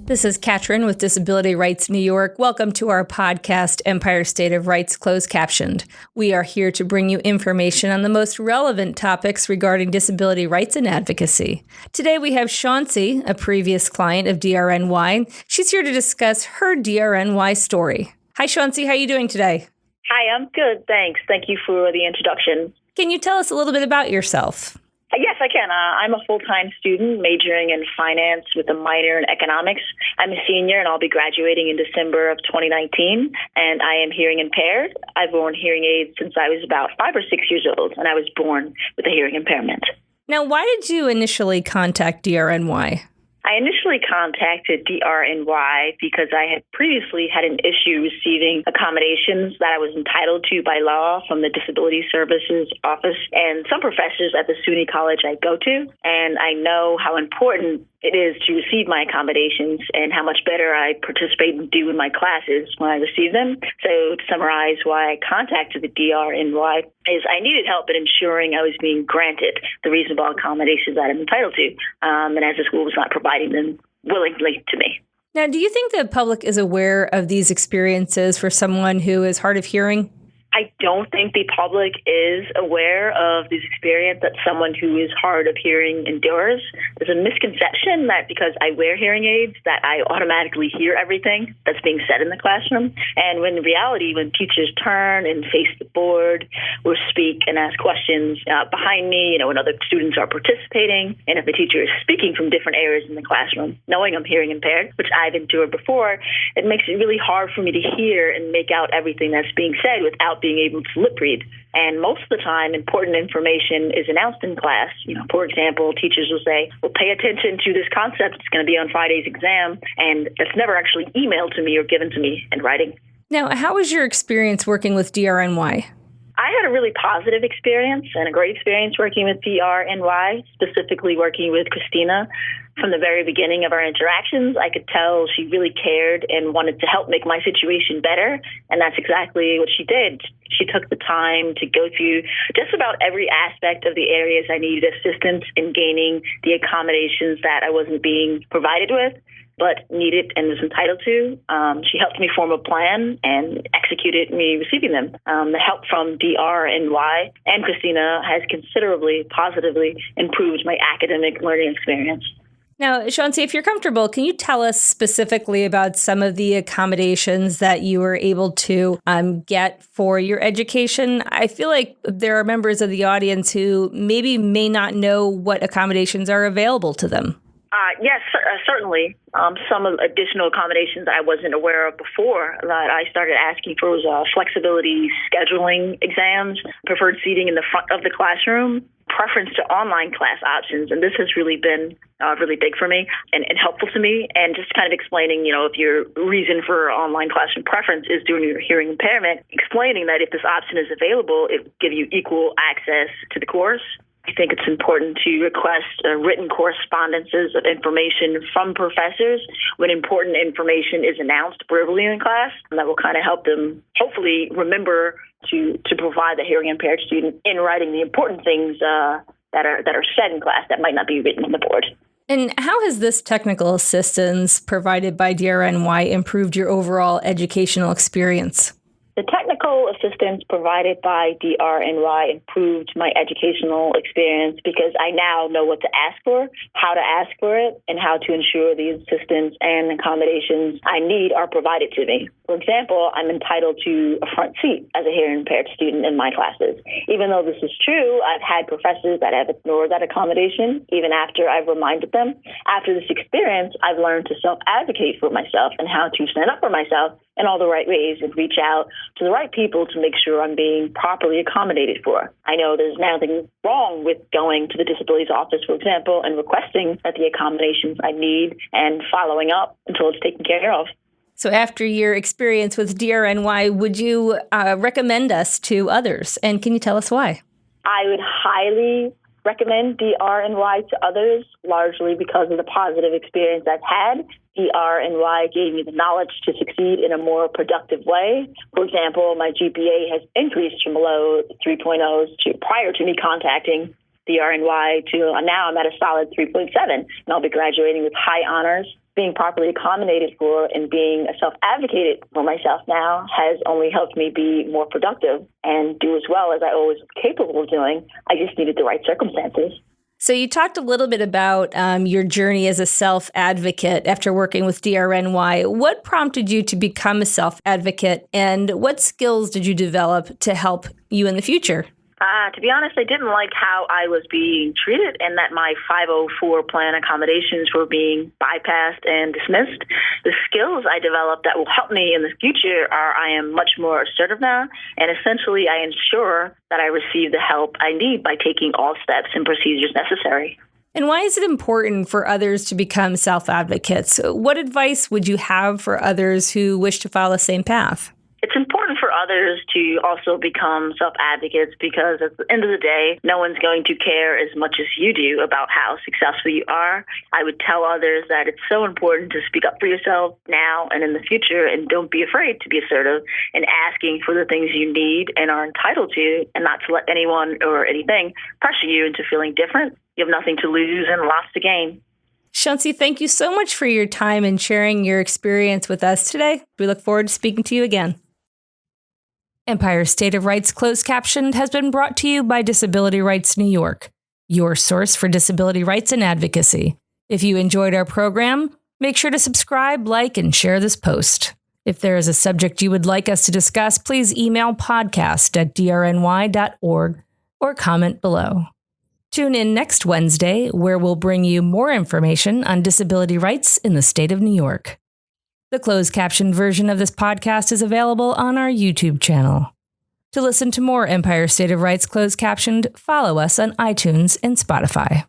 This is Katrin with Disability Rights New York. Welcome to our podcast, Empire State of Rights Closed Captioned. We are here to bring you information on the most relevant topics regarding disability rights and advocacy. Today we have Shauncy, a previous client of DRNY. She's here to discuss her DRNY story. Hi, Shauncy. How are you doing today? Hi, I'm good, thanks. Thank you for the introduction. Can you tell us a little bit about yourself? Yes, I can. I'm a full-time student majoring in finance with a minor in economics. I'm a senior and I'll be graduating in December of 2019, and I am hearing impaired. I've worn hearing aids since I was about 5 or 6 years old, and I was born with a hearing impairment. Now, why did you initially contact DRNY? I initially contacted DRNY because I had previously had an issue receiving accommodations that I was entitled to by law from the Disability Services Office and some professors at the SUNY college I go to. And I know how important it is to receive my accommodations and how much better I participate and do in my classes when I receive them. So to summarize why I contacted the DRNY is I needed help in ensuring I was being granted the reasonable accommodations that I'm entitled to, and as the school was not providing them willingly to me. Now, do you think the public is aware of these experiences for someone who is hard of hearing? I don't think the public is aware of this experience that someone who is hard of hearing endures. There's a misconception that because I wear hearing aids that I automatically hear everything that's being said in the classroom. And when in reality, when teachers turn and face the board or speak and ask questions behind me, when other students are participating, and if the teacher is speaking from different areas in the classroom, knowing I'm hearing impaired, which I've endured before, it makes it really hard for me to hear and make out everything that's being said without being able to lip read. And most of the time, important information is announced in class. For example, teachers will say, well, pay attention to this concept. It's going to be on Friday's exam. And that's never actually emailed to me or given to me in writing. Now, how was your experience working with DRNY? I had a really positive experience and a great experience working with DRNY, specifically working with Christina. From the very beginning of our interactions, I could tell she really cared and wanted to help make my situation better, and that's exactly what she did. She took the time to go through just about every aspect of the areas I needed assistance in gaining the accommodations that I wasn't being provided with, but needed and was entitled to. She helped me form a plan and executed me receiving them. The help from DRNY and Christina has considerably positively improved my academic learning experience. Now, Shauncy, if you're comfortable, can you tell us specifically about some of the accommodations that you were able to get for your education? I feel like there are members of the audience who maybe may not know what accommodations are available to them. Yes, certainly. Some additional accommodations that I wasn't aware of before that I started asking for was flexibility scheduling exams, preferred seating in the front of the classroom, preference to online class options. And this has really been really big for me and helpful to me. And just kind of explaining, if your reason for online classroom preference is due to your hearing impairment, explaining that if this option is available, it will give you equal access to the course. I think it's important to request written correspondences of information from professors when important information is announced verbally in class, and that will kind of help them hopefully remember to provide the hearing impaired student in writing the important things that are said in class that might not be written on the board. And how has this technical assistance provided by DRNY improved your overall educational experience? The technical assistance provided by DRNY improved my educational experience because I now know what to ask for, how to ask for it, and how to ensure the assistance and accommodations I need are provided to me. For example, I'm entitled to a front seat as a hearing impaired student in my classes. Even though this is true, I've had professors that have ignored that accommodation, even after I've reminded them. After this experience, I've learned to self-advocate for myself and how to stand up for myself in all the right ways and reach out to the right people to make sure I'm being properly accommodated for. I know there's nothing wrong with going to the disabilities office, for example, and requesting that the accommodations I need and following up until it's taken care of. So after your experience with DRNY, would you recommend us to others? And can you tell us why? I would highly recommend DRNY to others, largely because of the positive experience I've had. DRNY gave me the knowledge to succeed in a more productive way. For example, my GPA has increased from low 3.0s prior to me contacting DRNY to now I'm at a solid 3.7, and I'll be graduating with high honors being properly accommodated for and being a self-advocate for myself now has only helped me be more productive and do as well as I always was capable of doing. I just needed the right circumstances. So you talked a little bit about your journey as a self-advocate after working with DRNY. What prompted you to become a self-advocate, and what skills did you develop to help you in the future? To be honest, I didn't like how I was being treated and that my 504 plan accommodations were being bypassed and dismissed. The skills I developed that will help me in the future are I am much more assertive now, and essentially I ensure that I receive the help I need by taking all steps and procedures necessary. And why is it important for others to become self-advocates? What advice would you have for others who wish to follow the same path? It's important for others to also become self-advocates because at the end of the day, no one's going to care as much as you do about how successful you are. I would tell others that it's so important to speak up for yourself now and in the future, and don't be afraid to be assertive in asking for the things you need and are entitled to, and not to let anyone or anything pressure you into feeling different. You have nothing to lose and lots to gain. Shauncy, thank you so much for your time and sharing your experience with us today. We look forward to speaking to you again. Empire State of Rights Closed Captioned has been brought to you by Disability Rights New York, your source for disability rights and advocacy. If you enjoyed our program, make sure to subscribe, like, and share this post. If there is a subject you would like us to discuss, please email podcast@drny.org or comment below. Tune in next Wednesday, where we'll bring you more information on disability rights in the state of New York. The closed caption version of this podcast is available on our YouTube channel. To listen to more Empire State of Rights Closed Captioned, follow us on iTunes and Spotify.